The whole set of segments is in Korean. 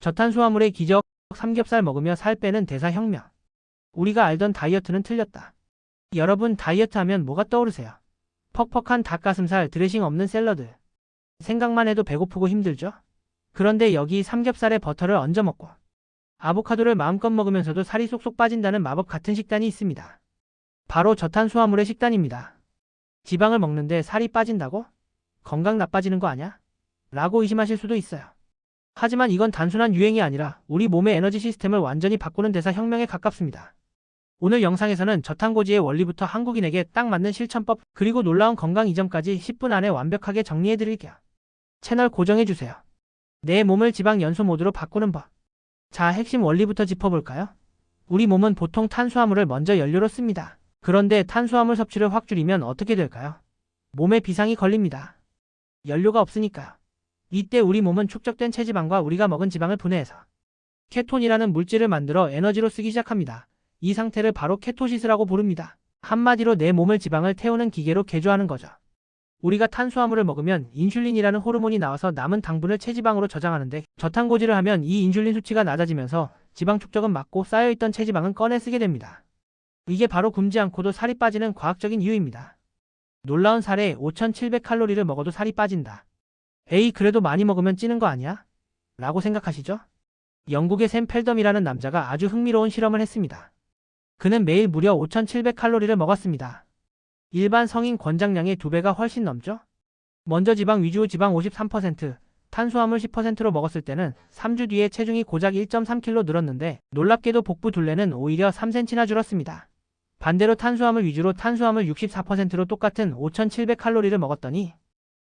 저탄수화물의 기적, 삼겹살 먹으며 살 빼는 대사혁명. 우리가 알던 다이어트는 틀렸다. 여러분, 다이어트 하면 뭐가 떠오르세요? 퍽퍽한 닭가슴살, 드레싱 없는 샐러드. 생각만 해도 배고프고 힘들죠? 그런데 여기 삼겹살에 버터를 얹어 먹고 아보카도를 마음껏 먹으면서도 살이 쏙쏙 빠진다는 마법 같은 식단이 있습니다. 바로 저탄수화물의 식단입니다. 지방을 먹는데 살이 빠진다고? 건강 나빠지는 거 아냐? 라고 의심하실 수도 있어요. 하지만 이건 단순한 유행이 아니라 우리 몸의 에너지 시스템을 완전히 바꾸는 대사혁명에 가깝습니다. 오늘 영상에서는 저탄고지의 원리부터 한국인에게 딱 맞는 실천법, 그리고 놀라운 건강 이점까지 10분 안에 완벽하게 정리해드릴게요. 채널 고정해주세요. 내 몸을 지방 연소 모드로 바꾸는 법. 자, 핵심 원리부터 짚어볼까요? 우리 몸은 보통 탄수화물을 먼저 연료로 씁니다. 그런데 탄수화물 섭취를 확 줄이면 어떻게 될까요? 몸에 비상이 걸립니다. 연료가 없으니까요. 이때 우리 몸은 축적된 체지방과 우리가 먹은 지방을 분해해서 케톤이라는 물질을 만들어 에너지로 쓰기 시작합니다. 이 상태를 바로 케토시스라고 부릅니다. 한마디로 내 몸을 지방을 태우는 기계로 개조하는 거죠. 우리가 탄수화물을 먹으면 인슐린이라는 호르몬이 나와서 남은 당분을 체지방으로 저장하는데, 저탄고지를 하면 이 인슐린 수치가 낮아지면서 지방 축적은 막고 쌓여있던 체지방은 꺼내 쓰게 됩니다. 이게 바로 굶지 않고도 살이 빠지는 과학적인 이유입니다. 놀라운 사례, 5,700칼로리를 먹어도 살이 빠진다. 에이, 그래도 많이 먹으면 찌는 거 아니야? 라고 생각하시죠? 영국의 샘 펠덤이라는 남자가 아주 흥미로운 실험을 했습니다. 그는 매일 무려 5,700칼로리를 먹었습니다. 일반 성인 권장량의 2배가 훨씬 넘죠? 먼저 지방 위주 지방 53%, 탄수화물 10%로 먹었을 때는 3주 뒤에 체중이 고작 1.3kg 늘었는데, 놀랍게도 복부 둘레는 오히려 3cm나 줄었습니다. 반대로 탄수화물 위주로 탄수화물 64%로 똑같은 5,700칼로리를 먹었더니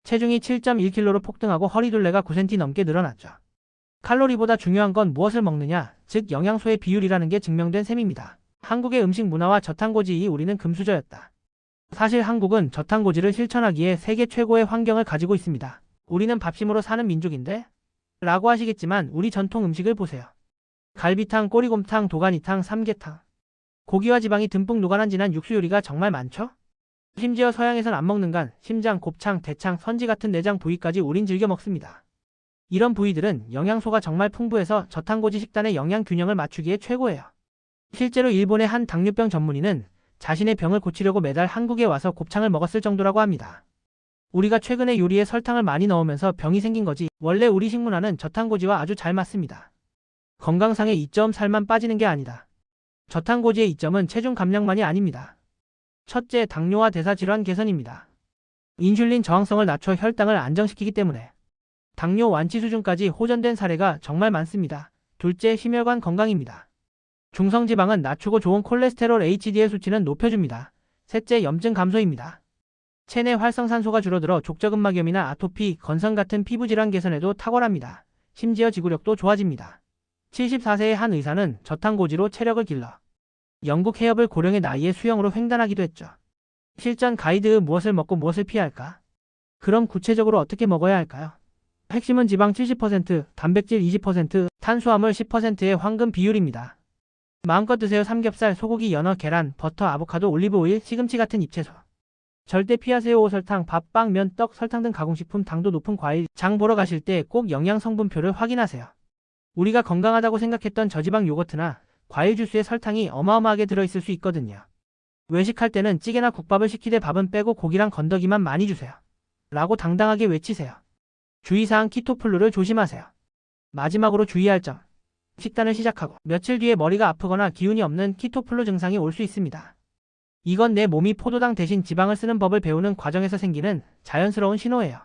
체중이 7.1kg로 폭등하고 허리 둘레가 9cm 넘게 늘어났죠. 칼로리보다 중요한 건 무엇을 먹느냐, 즉 영양소의 비율이라는 게 증명된 셈입니다. 한국의 음식 문화와 저탄고지, 우리는 금수저였다. 사실 한국은 저탄고지를 실천하기에 세계 최고의 환경을 가지고 있습니다. 우리는 밥심으로 사는 민족인데? 라고 하시겠지만 우리 전통 음식을 보세요. 갈비탕, 꼬리곰탕, 도가니탕, 삼계탕. 고기와 지방이 듬뿍 녹아난 진한 육수 요리가 정말 많죠? 심지어 서양에선 안 먹는 간, 심장, 곱창, 대창, 선지 같은 내장 부위까지 우린 즐겨 먹습니다. 이런 부위들은 영양소가 정말 풍부해서 저탄고지 식단의 영양 균형을 맞추기에 최고예요. 실제로 일본의 한 당뇨병 전문의는 자신의 병을 고치려고 매달 한국에 와서 곱창을 먹었을 정도라고 합니다. 우리가 최근에 요리에 설탕을 많이 넣으면서 병이 생긴 거지, 원래 우리 식문화는 저탄고지와 아주 잘 맞습니다. 건강상의 이점, 살만 빠지는 게 아니다. 저탄고지의 이점은 체중 감량만이 아닙니다. 첫째, 당뇨와 대사질환 개선입니다. 인슐린 저항성을 낮춰 혈당을 안정시키기 때문에 당뇨 완치 수준까지 호전된 사례가 정말 많습니다. 둘째, 심혈관 건강입니다. 중성지방은 낮추고 좋은 콜레스테롤 HDL 수치는 높여줍니다. 셋째, 염증 감소입니다. 체내 활성산소가 줄어들어 족저근막염이나 아토피, 건성 같은 피부질환 개선에도 탁월합니다. 심지어 지구력도 좋아집니다. 74세의 한 의사는 저탄고지로 체력을 길러 영국 해협을 고령의 나이에 수영으로 횡단하기도 했죠. 실전 가이드, 무엇을 먹고 무엇을 피해야 할까? 그럼 구체적으로 어떻게 먹어야 할까요? 핵심은 지방 70%, 단백질 20%, 탄수화물 10%의 황금 비율입니다. 마음껏 드세요. 삼겹살, 소고기, 연어, 계란, 버터, 아보카도, 올리브오일, 시금치 같은 잎채소. 절대 피하세요. 설탕, 밥, 빵, 면, 떡, 설탕 등 가공식품, 당도 높은 과일. 장 보러 가실 때 꼭 영양 성분표를 확인하세요. 우리가 건강하다고 생각했던 저지방 요거트나 과일 주스에 설탕이 어마어마하게 들어있을 수 있거든요. 외식할 때는 찌개나 국밥을 시키되 밥은 빼고 고기랑 건더기만 많이 주세요. 라고 당당하게 외치세요. 주의사항, 키토플루를 조심하세요. 마지막으로 주의할 점. 식단을 시작하고 며칠 뒤에 머리가 아프거나 기운이 없는 키토플루 증상이 올 수 있습니다. 이건 내 몸이 포도당 대신 지방을 쓰는 법을 배우는 과정에서 생기는 자연스러운 신호예요.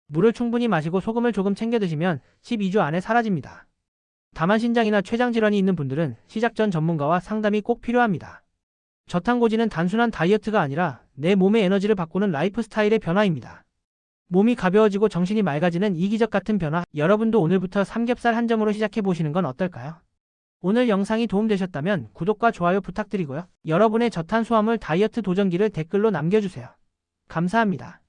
물을 충분히 마시고 소금을 조금 챙겨 드시면 12주 안에 사라집니다. 다만 신장이나 췌장 질환이 있는 분들은 시작 전 전문가와 상담이 꼭 필요합니다. 저탄고지는 단순한 다이어트가 아니라 내 몸의 에너지를 바꾸는 라이프 스타일의 변화입니다. 몸이 가벼워지고 정신이 맑아지는 이기적 같은 변화, 여러분도 오늘부터 삼겹살 한 점으로 시작해보시는 건 어떨까요? 오늘 영상이 도움되셨다면 구독과 좋아요 부탁드리고요. 여러분의 저탄수화물 다이어트 도전기를 댓글로 남겨주세요. 감사합니다.